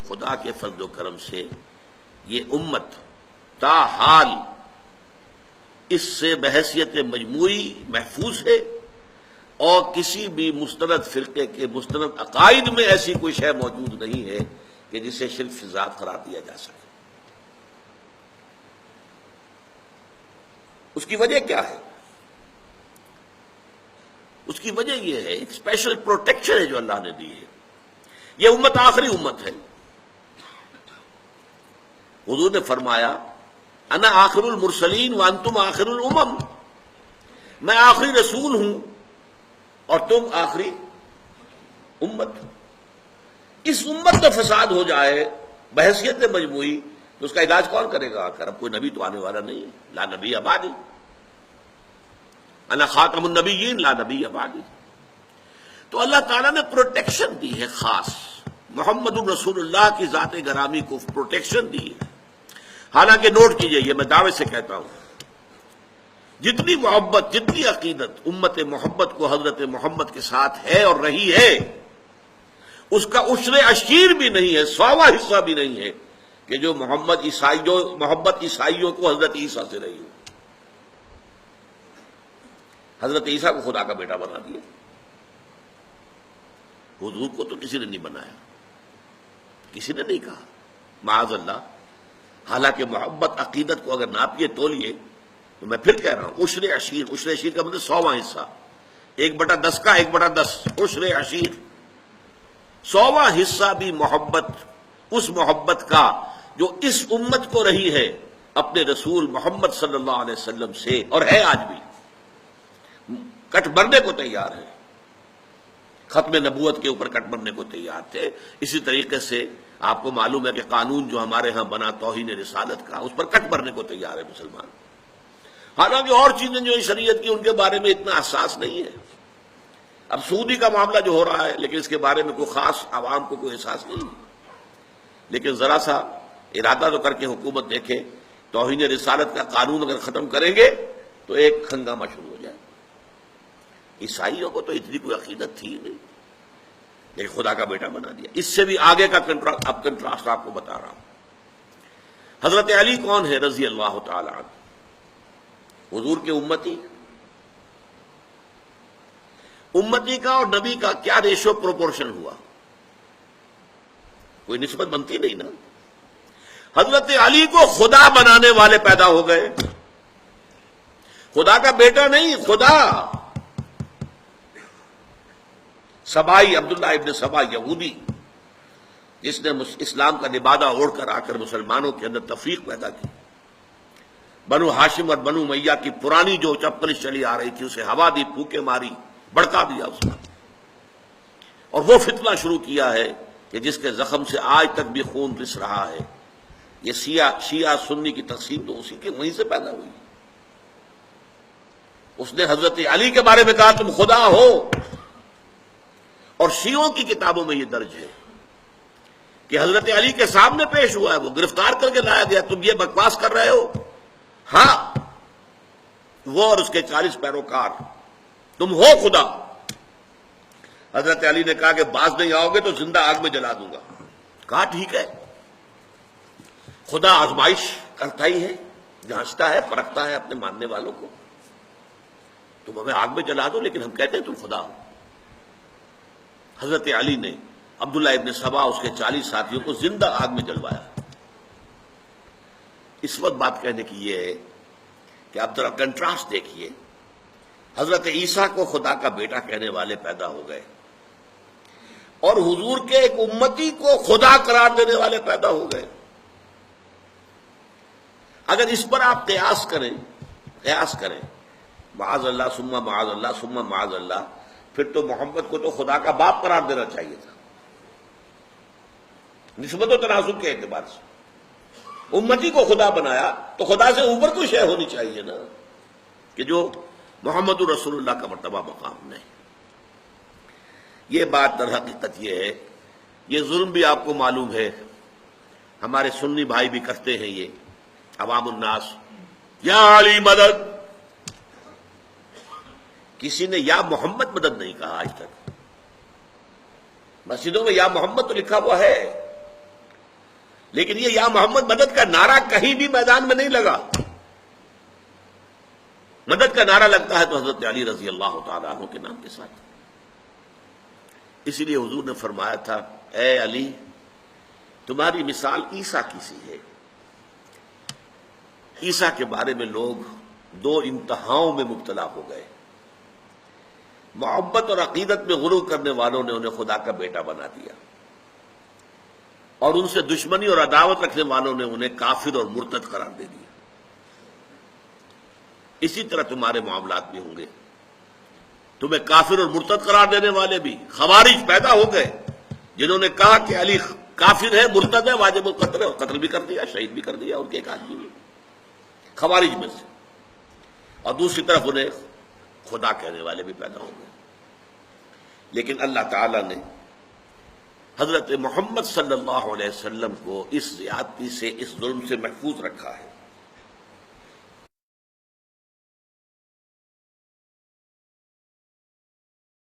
خدا کے فضل و کرم سے یہ امت تاحال اس سے بحیثیت مجموعی محفوظ ہے، اور کسی بھی مستند فرقے کے مستند عقائد میں ایسی کوئی شے موجود نہیں ہے کہ جسے شرک فی ذات قرار دیا جا سکے۔ اس کی وجہ کیا ہے؟ اس کی وجہ یہ ہے، ایک اسپیشل پروٹیکشن ہے جو اللہ نے دی ہے۔ یہ امت آخری امت ہے۔ حضور نے فرمایا انا آخر المرسلین وانتم آخر الامم، میں آخری رسول ہوں اور تم آخری امت۔ اس امت میں فساد ہو جائے بحیثیت مجموعی تو اس کا علاج کون کرے گا؟ آخر اب کوئی نبی تو آنے والا نہیں ہے، لا نبی بعدی، انا خاتم النبیین لا نبی بعدی۔ تو اللہ تعالیٰ نے پروٹیکشن دی ہے، خاص محمد الرسول اللہ کی ذات گرامی کو پروٹیکشن دی ہے۔ حالانکہ نوٹ کیجئے، یہ میں دعوے سے کہتا ہوں، جتنی محبت، جتنی عقیدت امت محبت کو حضرت محمد کے ساتھ ہے اور رہی ہے، اس کا عشر عشیر بھی نہیں ہے، 100واں حصہ بھی نہیں ہے کہ جو محبت عیسائیوں کو حضرت عیسیٰ سے رہی ہو۔ حضرت عیسیٰ کو خدا کا بیٹا بنا دیا، حضور کو تو کسی نے نہیں بنایا، کسی نے نہیں کہا، معاذ اللہ۔ حالانکہ محبت عقیدت کو اگر ناپیے تولیے تو میں پھر کہہ رہا ہوں، عشر عشیر، عشر عشیر کا مطلب 100واں حصہ، 1/10 کا 1/10 عشر عشیر، 100واں حصہ بھی محبت، اس محبت کا جو اس امت کو رہی ہے اپنے رسول محمد صلی اللہ علیہ وسلم سے، اور ہے آج بھی، کٹ مرنے کو تیار ہے، ختم نبوت کے اوپر کٹ مرنے کو تیار تھے۔ اسی طریقے سے آپ کو معلوم ہے کہ قانون جو ہمارے ہاں بنا توہین رسالت کا، اس پر کٹ مرنے کو تیار ہے مسلمان۔ حالانکہ اور چیزیں جو شریعت کی ان کے بارے میں اتنا حساس نہیں ہے۔ اب سودی کا معاملہ جو ہو رہا ہے، لیکن اس کے بارے میں کوئی خاص عوام کو کوئی احساس نہیں ہے، لیکن ذرا سا ارادہ تو کر کے حکومت دیکھے، توہین رسالت کا قانون اگر ختم کریں گے تو ایک ہنگامہ شروع ہو جائے۔ عیسائیوں کو تو اتنی کوئی عقیدت تھی نہیں، لیکن خدا کا بیٹا بنا دیا۔ اس سے بھی آگے کا کنٹراسٹ آپ کو بتا رہا ہوں۔ حضرت علی کون ہے رضی اللہ تعالی عنہ؟ حضور کے امتی کا اور نبی کا کیا ریشو پروپورشن ہوا؟ کوئی نسبت بنتی نہیں نا۔ حضرت علی کو خدا بنانے والے پیدا ہو گئے، خدا کا بیٹا نہیں، خدا۔ سبائی عبداللہ ابن سبا یہودی، جس نے اسلام کا لبادہ اوڑھ کر آ کر مسلمانوں کے اندر تفریق پیدا کی، بنو ہاشم اور بنو امیہ کی پرانی جو چپکلش چلی آ رہی تھی اسے ہوا دی، پھوکے ماری، بڑکا دیا اس نے، اور وہ فتنہ شروع کیا ہے کہ جس کے زخم سے آج تک بھی خون رس رہا ہے۔ یہ شیعہ سنی کی تقسیم تو اسی کے وہیں سے پیدا ہوئی۔ اس نے حضرت علی کے بارے میں کہا تم خدا ہو، اور شیعوں کی کتابوں میں یہ درج ہے کہ حضرت علی کے سامنے پیش ہوا ہے، وہ گرفتار کر کے لایا گیا، تم یہ بکواس کر رہے ہو؟ ہاں، وہ اور اس کے 40 پیروکار، تم ہو خدا۔ حضرت علی نے کہا کہ باز نہیں آؤ گے تو زندہ آگ میں جلا دوں گا۔ کہا ٹھیک ہے، خدا آزمائش کرتا ہی ہے، جانچتا ہے، پرکھتا ہے اپنے ماننے والوں کو۔ تم ہمیں آگ میں جلا دو، لیکن ہم کہتے ہیں تم خدا ہو۔ حضرت علی نے عبداللہ ابن سبا اس کے 40 ساتھیوں کو زندہ آگ میں جلوایا۔ اس وقت بات کہنے کی یہ ہے کہ آپ ذرا کنٹراسٹ دیکھیے، حضرت عیسیٰ کو خدا کا بیٹا کہنے والے پیدا ہو گئے، اور حضور کے ایک امتی کو خدا قرار دینے والے پیدا ہو گئے۔ اگر اس پر آپ قیاس کریں معاذ اللہ ثم معاذ اللہ ثم معاذ اللہ، پھر تو محمد کو تو خدا کا باپ قرار دینا چاہیے تھا، نسبت و تناسب کے اعتبار سے۔ امتی کو خدا بنایا تو خدا سے اوپر کوئی شے ہونی چاہیے نا، کہ جو محمد رسول اللہ کا مرتبہ مقام نہیں۔ یہ بات در حقیقت یہ ہے، یہ ظلم بھی آپ کو معلوم ہے، ہمارے سنی بھائی بھی کرتے ہیں یہ، عوام الناس، یا علی مدد۔ کسی نے یا محمد مدد نہیں کہا آج تک۔ مسجدوں میں یا محمد تو لکھا ہوا ہے، لیکن یہ یا محمد مدد کا نعرہ کہیں بھی میدان میں نہیں لگا. مدد کا نعرہ لگتا ہے تو حضرت علی رضی اللہ تعالیٰ عنہ کے نام کے ساتھ. اسی لیے حضور نے فرمایا تھا اے علی تمہاری مثال عیسیٰ کی سی ہے. عیسیٰ کے بارے میں لوگ دو انتہاؤں میں مبتلا ہو گئے. محبت اور عقیدت میں غرور کرنے والوں نے انہیں خدا کا بیٹا بنا دیا اور ان سے دشمنی اور عداوت رکھنے والوں نے انہیں کافر اور مرتد قرار دے دیا. اسی طرح تمہارے معاملات بھی ہوں گے. تمہیں کافر اور مرتد قرار دینے والے بھی خوارج پیدا ہو گئے جنہوں نے کہا کہ علی کافر ہے مرتد ہے واجب القتل ہے اور قتل بھی کر دیا شہید بھی کر دیا ان کے ایک آدمی بھی خوارج میں سے. اور دوسری طرف انہیں خدا کہنے والے بھی پیدا ہو گئے. لیکن اللہ تعالی نے حضرت محمد صلی اللہ علیہ وسلم کو اس زیادتی سے اس ظلم سے محفوظ رکھا ہے.